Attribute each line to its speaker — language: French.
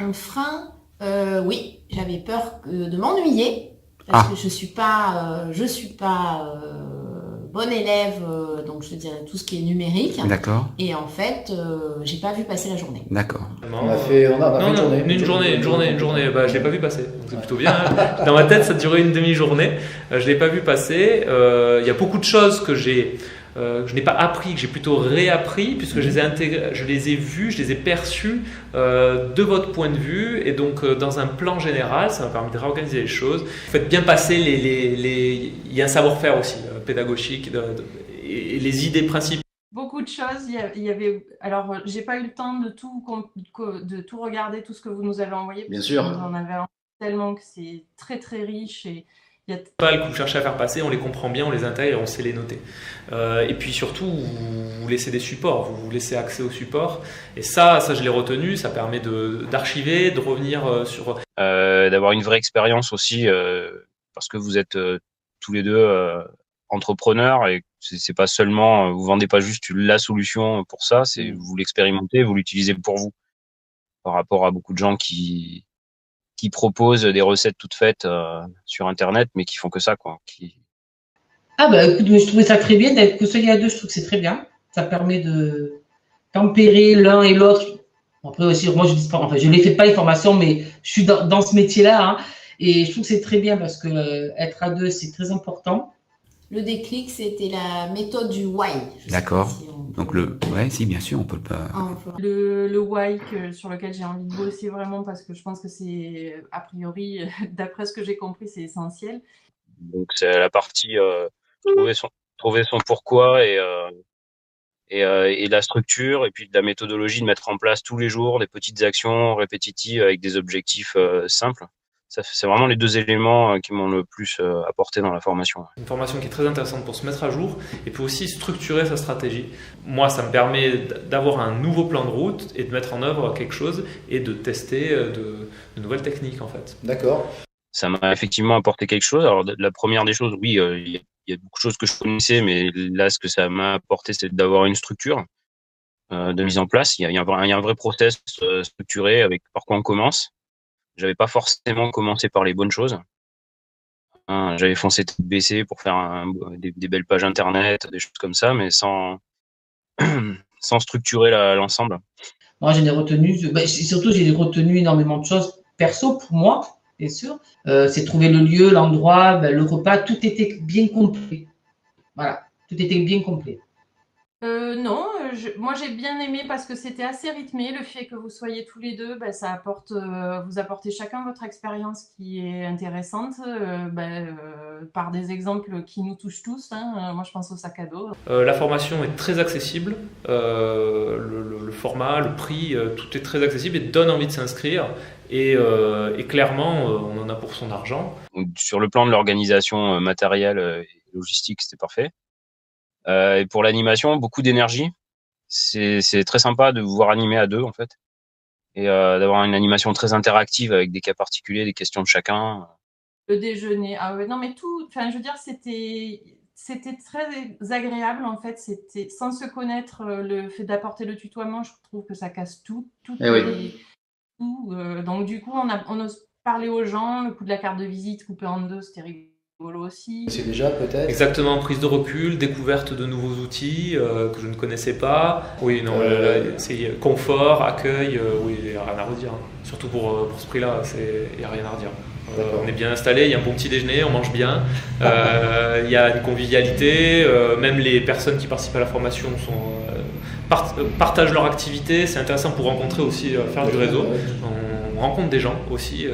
Speaker 1: Un frein, oui, j'avais peur de m'ennuyer parce que
Speaker 2: Ah,
Speaker 1: je suis pas bonne élève, donc je te dirais tout ce qui est numérique.
Speaker 2: d'accord,
Speaker 1: Et en fait, j'ai pas vu passer la journée.
Speaker 2: d'accord.
Speaker 3: On a fait une
Speaker 4: Non,
Speaker 3: journée.
Speaker 4: une journée. Bah, je l'ai pas vu passer. Donc c'est plutôt bien, hein. Dans ma tête, ça durait une demi-journée. Je l'ai pas vu passer. Il y a beaucoup de choses que je n'ai pas appris, que j'ai plutôt réappris, puisque je les ai intégrés, je les ai vus, je les ai perçus de votre point de vue, et donc dans un plan général, ça m'a permis de réorganiser les choses. Vous faites bien passer il y a un savoir-faire aussi pédagogique et les idées principales.
Speaker 5: Beaucoup de choses. Il y avait. Alors, j'ai pas eu le temps de tout regarder, tout ce que vous nous avez envoyé,
Speaker 3: Bien
Speaker 5: parce que
Speaker 3: sûr.
Speaker 5: vous en avez tellement que c'est très très riche et il y a
Speaker 4: Que vous cherchez à faire passer, on les comprend bien, on les intègre et on sait les noter. Et puis surtout, vous laissez des supports, vous laissez accès aux supports. Et ça je l'ai retenu, ça permet d'archiver, de revenir sur...
Speaker 6: D'avoir une vraie expérience aussi, parce que vous êtes tous les deux entrepreneurs et c'est pas seulement, vous vendez pas juste la solution pour ça, c'est vous l'expérimentez, vous l'utilisez pour vous. Par rapport à beaucoup de gens qui proposent des recettes toutes faites sur Internet, mais qui font que ça, quoi.
Speaker 7: Ah bah écoute, je trouvais ça très bien d'être que soyez à deux, je trouve que c'est très bien. Ça permet de tempérer l'un et l'autre. Après aussi, moi je dis pas, enfin je ne les fais pas les formations, mais je suis dans ce métier-là, hein, et je trouve que c'est très bien parce que être à deux, c'est très important.
Speaker 1: Le déclic, c'était la méthode du why. Je sais pas
Speaker 2: D'accord.
Speaker 1: si on
Speaker 2: Donc
Speaker 1: peut
Speaker 2: ouais, si, bien sûr, on peut pas.
Speaker 1: employer.
Speaker 5: le why sur lequel j'ai envie de bosser vraiment parce que je pense que c'est, a priori, d'après ce que j'ai compris, c'est essentiel.
Speaker 6: Donc c'est la partie trouver son pourquoi et la structure et puis de la méthodologie de mettre en place tous les jours des petites actions répétitives avec des objectifs simples. Ça, c'est vraiment les deux éléments qui m'ont le plus apporté dans la formation.
Speaker 4: Une formation qui est très intéressante pour se mettre à jour et puis aussi structurer sa stratégie. Moi, ça me permet d'avoir un nouveau plan de route et de mettre en œuvre quelque chose et de tester de nouvelles techniques en fait.
Speaker 3: D'accord.
Speaker 6: Ça m'a effectivement apporté quelque chose. Alors la première des choses, oui, il y a beaucoup de choses que je connaissais, mais là, ce que ça m'a apporté, c'est d'avoir une structure de mise en place. Il y a un vrai process structuré avec par quoi on commence. J'avais pas forcément commencé par les bonnes choses. J'avais foncé tête baissée pour faire des belles pages internet, des choses comme ça, mais sans structurer l'ensemble.
Speaker 7: Moi, j'en ai retenu, surtout j'ai retenu énormément de choses perso pour moi, bien sûr. C'est trouver le lieu, l'endroit, le repas, tout était bien complet. Voilà, tout était bien complet.
Speaker 5: Non, moi j'ai bien aimé parce que c'était assez rythmé. Le fait que vous soyez tous les deux, ça apporte, vous apportez chacun votre expérience qui est intéressante, par des exemples qui nous touchent tous, hein. Moi je pense au sac à dos.
Speaker 4: La formation est très accessible, le format, le prix, tout est très accessible et donne envie de s'inscrire. Et clairement, on en a pour son argent.
Speaker 6: Donc, sur le plan de l'organisation matérielle et logistique, c'était parfait. Et pour l'animation, beaucoup d'énergie. C'est très sympa de vous voir animer à deux, en fait. Et d'avoir une animation très interactive avec des cas particuliers, des questions de chacun.
Speaker 5: Le déjeuner, ah ouais, non mais tout, enfin je veux dire, c'était très agréable en fait. C'était sans se connaître, le fait d'apporter le tutoiement, je trouve que ça casse tout.
Speaker 3: Eh oui.
Speaker 5: Donc du coup, on ose parler aux gens. Le coup de la carte de visite coupée en deux, c'était rigolo aussi.
Speaker 3: C'est déjà peut-être.
Speaker 4: Exactement, prise de recul, découverte de nouveaux outils que je ne connaissais pas. Oui, non, c'est confort, accueil, oui, il n'y a rien à redire. Surtout pour ce prix-là, il n'y a rien à redire. On est bien installé, il y a un bon petit déjeuner, on mange bien, il y a une convivialité, même les personnes qui participent à la formation partagent leur activité, c'est intéressant pour rencontrer aussi, faire du réseau. On rencontre des gens aussi,